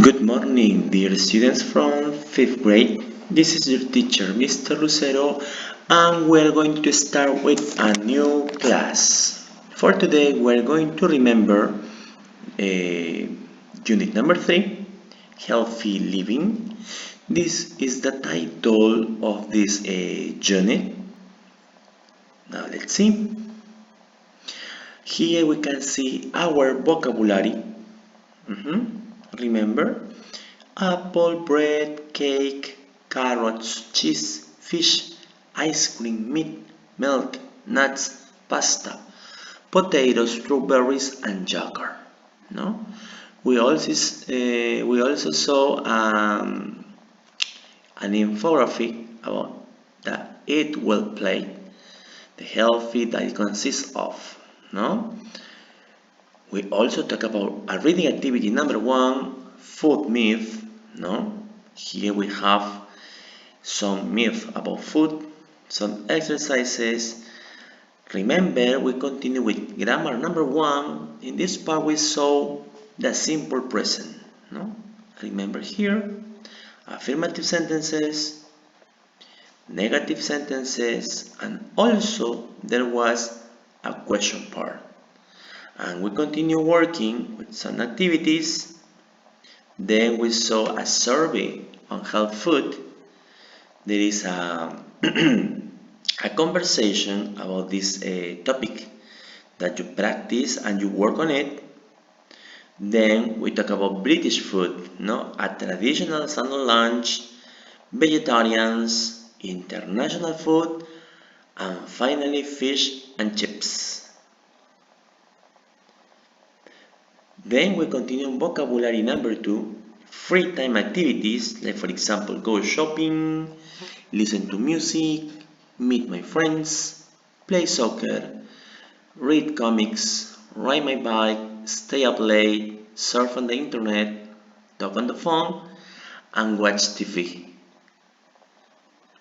Good morning, dear students from 5th grade. This is your teacher, Mr. Lucero, and we're going to start with a new class. For today, we're going to remember unit number 3, Healthy Living. This is the title of this unit. Now let's see. Here we can see our vocabulary. Remember? Apple, bread, cake, carrots, cheese, fish, ice cream, meat, milk, nuts, pasta, potatoes, strawberries, and yogurt. No, we also saw an infographic about the eat well plate, the healthy that it consists of. No, we also talk about a reading activity number 1, food myth. No, here we have some myth about food, some exercises. Remember, we continue with grammar number 1. In this part, we saw the simple present. No, remember here, affirmative sentences, negative sentences, and also there was a question part. And we continue working with some activities. Then we saw a survey on health food. There is a conversation about this topic that you practice and you work on it. Then we talk about British food, no? A traditional Sunday lunch, vegetarians, international food, and finally fish and chips. Then we continue vocabulary number 2, free time activities, like for example, go shopping, listen to music, meet my friends, play soccer, read comics, ride my bike, stay up late, surf on the internet, talk on the phone, and watch TV.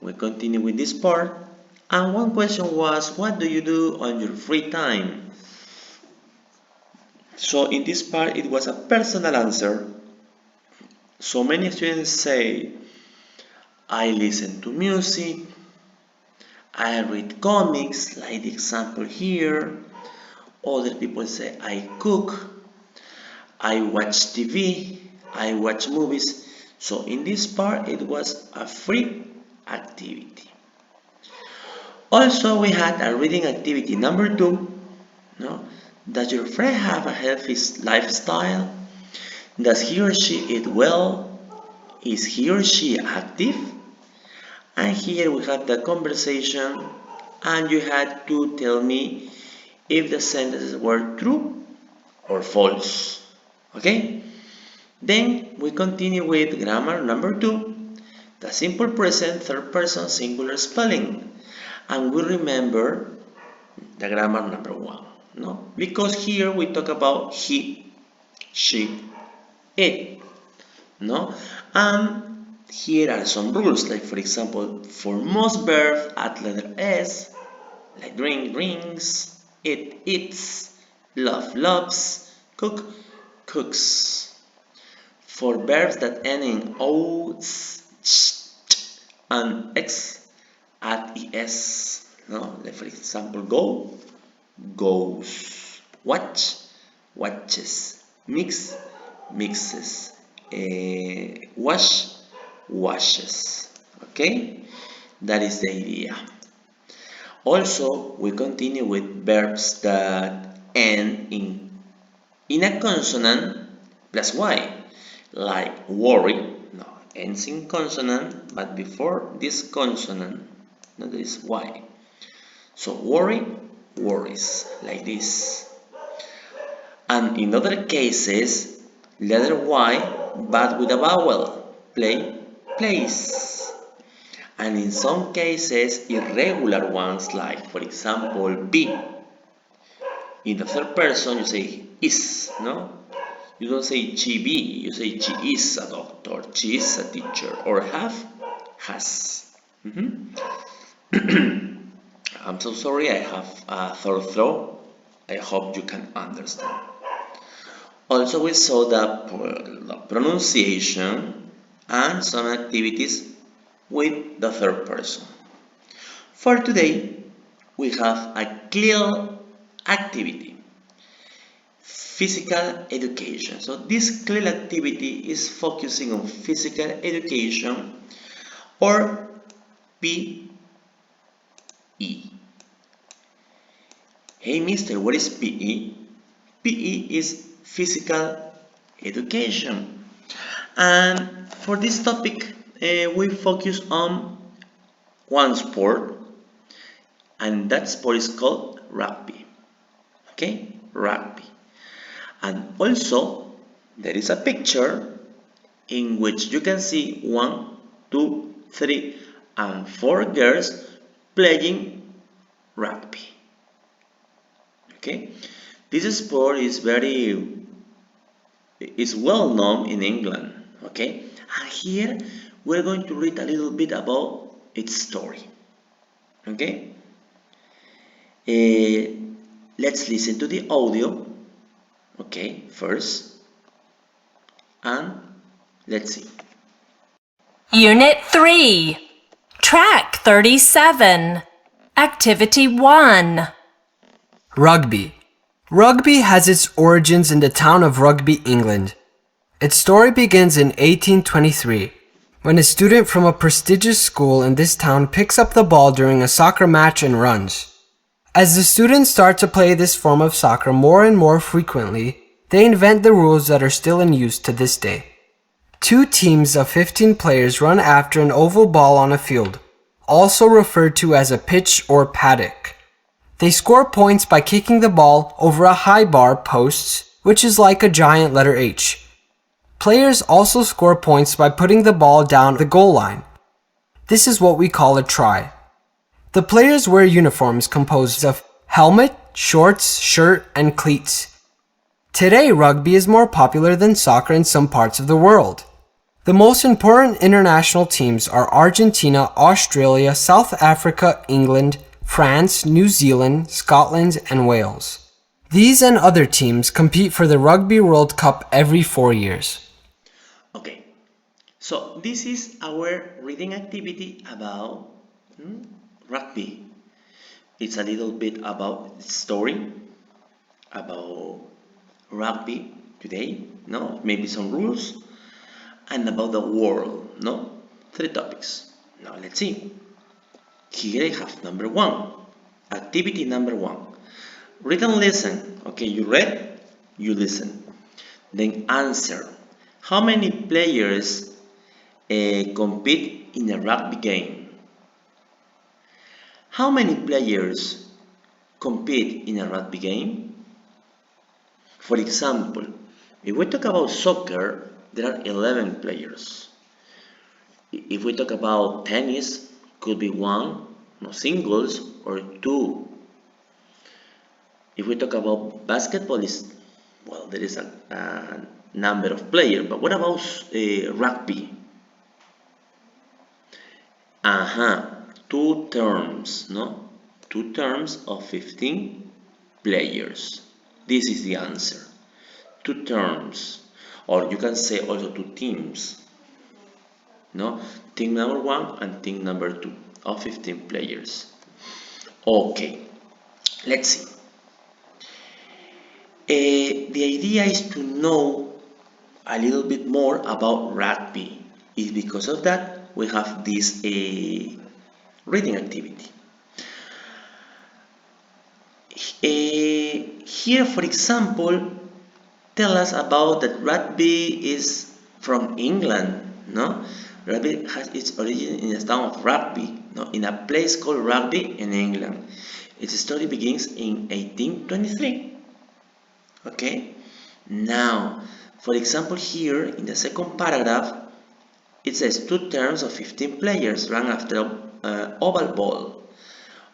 We continue with this part, and one question was, what do you do on your free time? So in this part, it was a personal answer. So many students say, I listen to music, I read comics, like the example here. Other people say, I cook, I watch TV, I watch movies. So in this part, it was a free activity. Also, we had a reading activity number 2. No? Does your friend have a healthy lifestyle? Does he or she eat well? Is he or she active? And here we have the conversation, and you had to tell me if the sentences were true or false. Okay? Then we continue with grammar number 2, the simple present third person singular spelling. And we remember the grammar number 1. No? Because here we talk about he, she, it. No? And here are some rules, like for example, for most verbs add letter S, like drink, drinks, eat, eats, love, loves, cook, cooks. For verbs that end in O, S, ch, and X, add ES. No? Like for example, go, goes, watch, watches, mix, mixes, wash, washes. Okay, that is the idea. Also, we continue with verbs that end in a consonant plus y, like worry. No, ends in consonant, but before this consonant, no, there is y. So worry, worries, like this. And in other cases, letter Y, but with a vowel, play, plays. And in some cases, irregular ones, like for example, be. In the third person, you say is, no? You don't say she be, you say she is a doctor, she is a teacher, or have, has. I'm so sorry, I have a sore throat. I hope you can understand. Also, we saw the pronunciation and some activities with the third person. For today, we have a clear activity, physical education. So this clear activity is focusing on physical education or PE. Hey mister, what is PE? PE is physical education. And for this topic, we focus on one sport, and that sport is called rugby. Okay, rugby. And also, there is a picture in which you can see one, two, three, and four girls playing rugby. Okay, this sport is well known in England. Okay, and here we're going to read a little bit about its story. Okay, uh, let's listen to the audio. Okay, first, and let's see. Unit 3, Track 37, Activity 1. Rugby. Rugby has its origins in the town of Rugby, England. Its story begins in 1823, when a student from a prestigious school in this town picks up the ball during a soccer match and runs. As the students start to play this form of soccer more and more frequently, they invent the rules that are still in use to this day. 2 teams of 15 players run after an oval ball on a field, also referred to as a pitch or paddock. They score points by kicking the ball over a high bar posts, which is like a giant letter H. Players also score points by putting the ball down the goal line. This is what we call a try. The players wear uniforms composed of helmet, shorts, shirt, and cleats. Today, rugby is more popular than soccer in some parts of the world. The most important international teams are Argentina, Australia, South Africa, England, France, New Zealand, Scotland, and Wales. These and other teams compete for the Rugby World Cup every 4 years. Okay, so this is our reading activity about rugby. It's a little bit about the story about rugby today, no? Maybe some rules, and about the world, no? 3 topics. Now let's see. Here I have number 1, activity number 1. Read and listen. Okay, you read, you listen. Then answer. How many players compete in a rugby game? How many players compete in a rugby game? For example, if we talk about soccer, there are 11 players. If we talk about tennis, could be 1, no singles, or 2. If we talk about basketball, there is a number of players. But what about rugby? 2 terms, no? 2 terms of 15 players. This is the answer. 2 terms, or you can say also 2 teams, no? Team number 1 and team number 2 of 15 players. Okay, let's see. The idea is to know a little bit more about rugby. It's because of that we have this reading activity. Here, for example, tell us about that rugby is from England, no? Rugby has its origin in the town of Rugby, no? In a place called Rugby in England. Its story begins in 1823. Okay? Now, for example, here in the second paragraph, it says 2 terms of 15 players run after an oval ball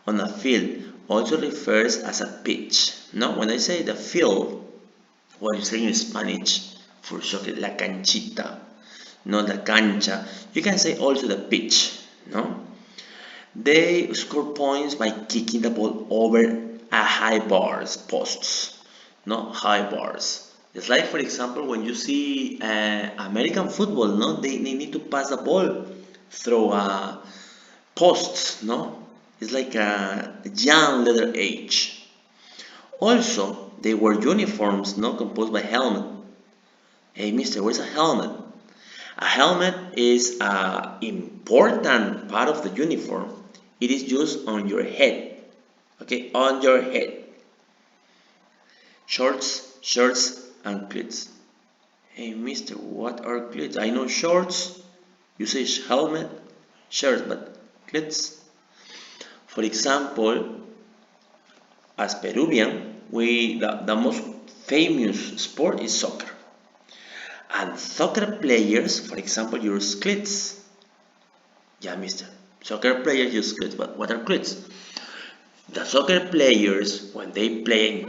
on a field, also refers as a pitch. No, when I say the field, what you say in Spanish for soccer, la canchita, not la cancha. You can say also the pitch. No, they score points by kicking the ball over a high bars posts. No, high bars. It's like, for example, when you see American football, no, they need to pass the ball through posts, no. It's like a young leather age. Also, they wear uniforms, no, composed by helmet. Hey, mister, where's a helmet? A helmet is an important part of the uniform. It is used on your head, okay, on your head. Shorts, shirts, and cleats. Hey, mister, what are cleats? I know shorts, you say helmet, shirt, but cleats. For example, as Peruvian, the most famous sport is soccer. And soccer players, for example, use cleats. Yeah, mister. Soccer players use cleats, but what are cleats? The soccer players, when they play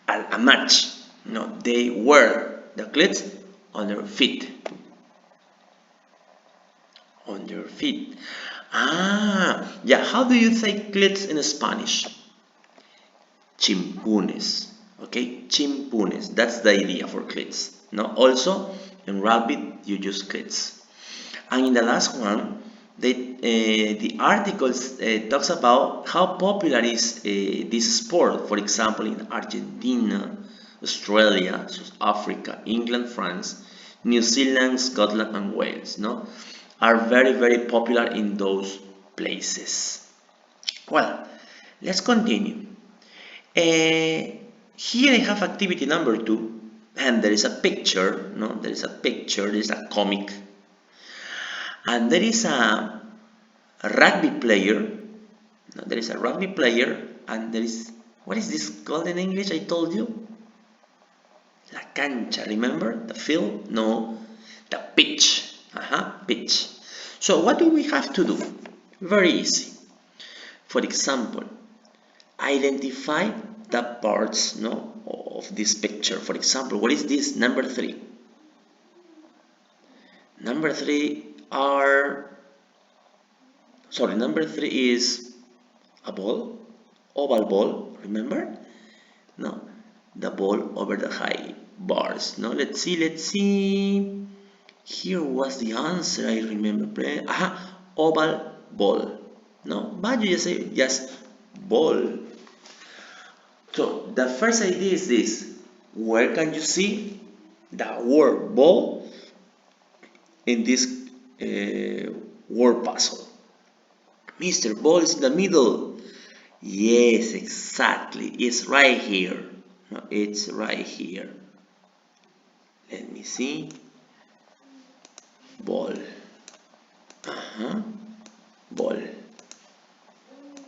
a match, they wear the cleats on their feet. On their feet. Ah, yeah. How do you say cleats in Spanish? Chimpunes. Okay, chimpunes. That's the idea for cleats. No, also in rugby you use cleats. And in the last one, the article talks about how popular is this sport. For example, in Argentina, Australia, South Africa, England, France, New Zealand, Scotland, and Wales. No, are very popular in those places. Well, let's continue. Here I have activity number two, and there is a picture. No, there is a picture. There is a comic, and there is a rugby player. No, there is a rugby player, and there is, what is this called in English? I told you, la cancha. Remember the field? No, the pitch. Pitch. So what do we have to do? Very easy. For example, identify the parts, no, of this picture. For example, what is this? Number three. Number three are, sorry, number three is a ball, oval ball, remember? No, the ball over the high bars. No, let's see. Here was the answer, I remember. Oval ball. No, but you just say just ball. So the first idea is this. Where can you see the word ball in this word puzzle? Mr. Ball is in the middle. Yes, exactly. It's right here. No, it's right here. Let me see. Ball. Ball.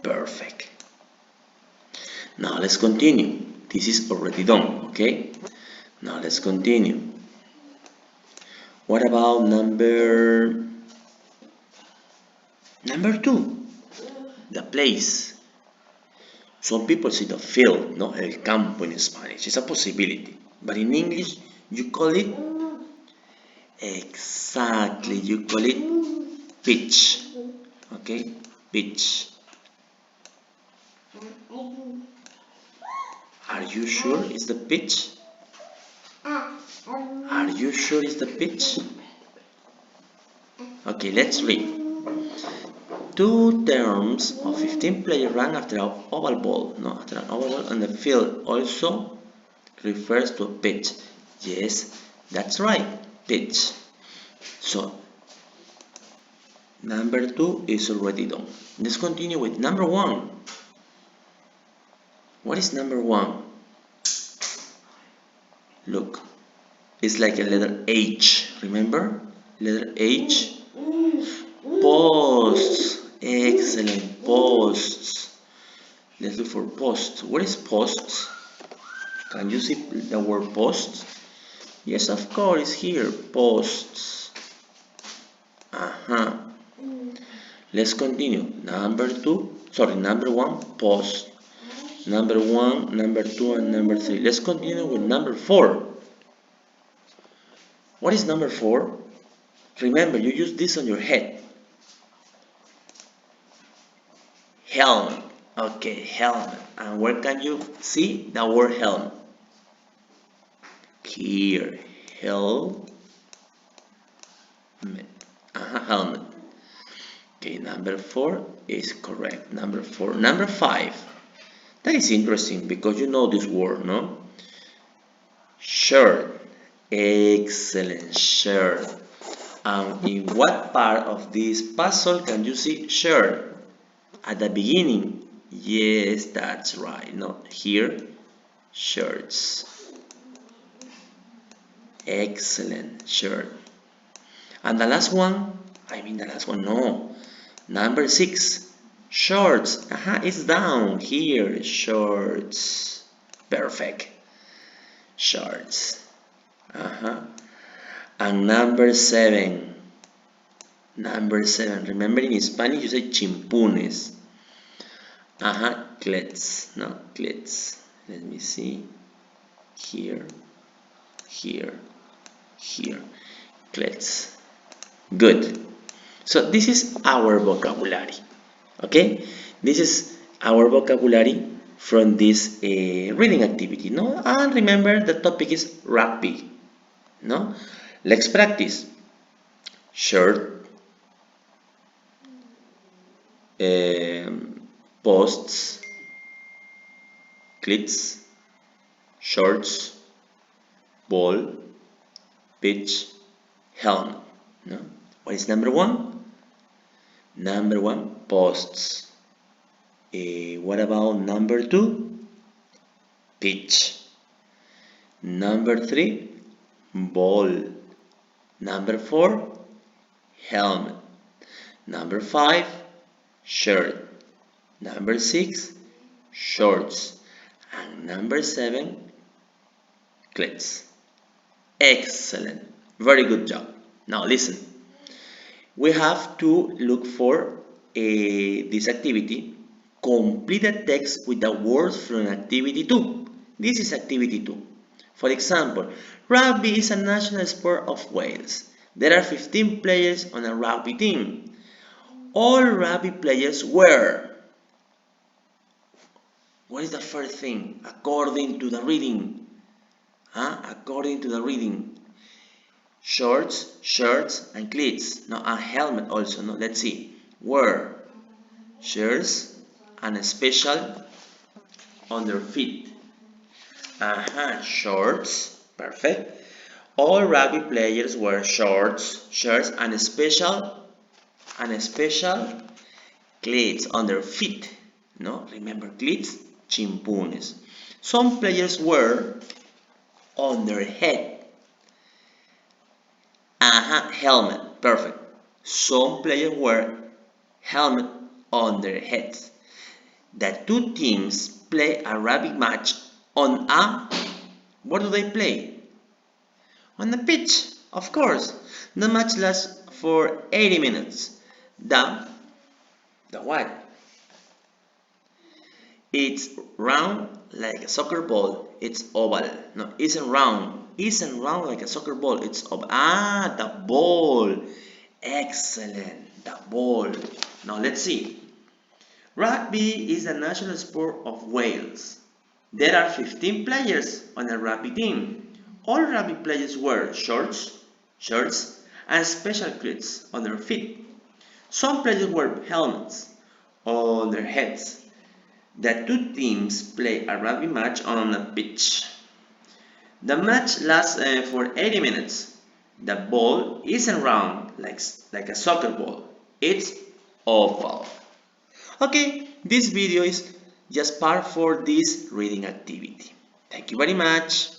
Perfect. Now let's continue. This is already done, okay? Now let's continue. What about number two? The place. Some people say the field, no, el campo in Spanish. It's a possibility. But in English, you call it, exactly, you call it pitch. Okay, pitch. Are you sure it's the pitch? Are you sure it's the pitch? Okay, let's read. Two terms of 15 players run after an oval ball. No, after an oval ball on the field also refers to a pitch. Yes, that's right, pitch. So, number two is already done. Let's continue with number one. What is number one? Look, it's like a letter H. Remember? Letter H. Posts. Excellent. Posts. Let's look for posts. What is posts? Can you see the word posts? Yes, of course, it's here. Posts. Let's continue. Number one, post. Number one, number two, and number three. Let's continue with number four. What is number four? Remember, you use this on your head. Helmet. Okay, helmet. And where can you see the word helmet? Here, helmet. Helmet. Okay, number 4 is correct. Number 4. Number 5. That is interesting because you know this word, no? Shirt. Excellent, shirt. In what part of this puzzle can you see shirt? At the beginning. Yes, that's right. No, here, shirts. Excellent, shirt. And the last one, no. Number 6, shorts. It's down here, shorts. Perfect, shorts. And number 7, remember in Spanish you say chimpunes. Clets, no, clets. Let me see. Here, here, here. Clets. Good. So this is our vocabulary. Okay? This is our vocabulary from this reading activity. No? And remember the topic is rugby. No? Let's practice. Shirt, posts, cleats, shorts, ball, pitch, helmet. No? What is number 1? Number 1, posts. What about number 2? Pitch. Number 3, ball. Number 4, helmet. Number 5, shirt. Number 6, shorts. And number 7, cleats. Excellent. Very good job. Now listen. We have to look for this activity. Complete the text with the words from activity 2. This is activity 2. For example, rugby is a national sport of Wales. There are 15 players on a rugby team. All rugby players wear. What is the first thing? According to the reading. According to the reading. Shorts, shirts, and cleats. No, a helmet also. No, let's see. Wear. Shirts and a special on their feet. Shorts. Perfect. All rugby players wear shorts, shirts, and a special cleats on their feet. No, remember cleats, chimpunes. Some players wear on their head. Helmet. Perfect. Some players wear helmet on their heads. The two teams play a rugby match on a. Where do they play? On the pitch, of course. The match lasts for 80 minutes. The what? It's round like a soccer ball. It's oval. No, isn't round. Isn't round like a soccer ball. It's oval. The ball. Excellent. The ball. Now let's see. Rugby is the national sport of Wales. There are 15 players on a rugby team. All rugby players wear shorts, shirts, and special cleats on their feet. Some players wear helmets on their heads. The two teams play a rugby match on a pitch. The match lasts for 80 minutes. The ball isn't round like a soccer ball. It's oval. Okay, this video is just part for this reading activity. Thank you very much.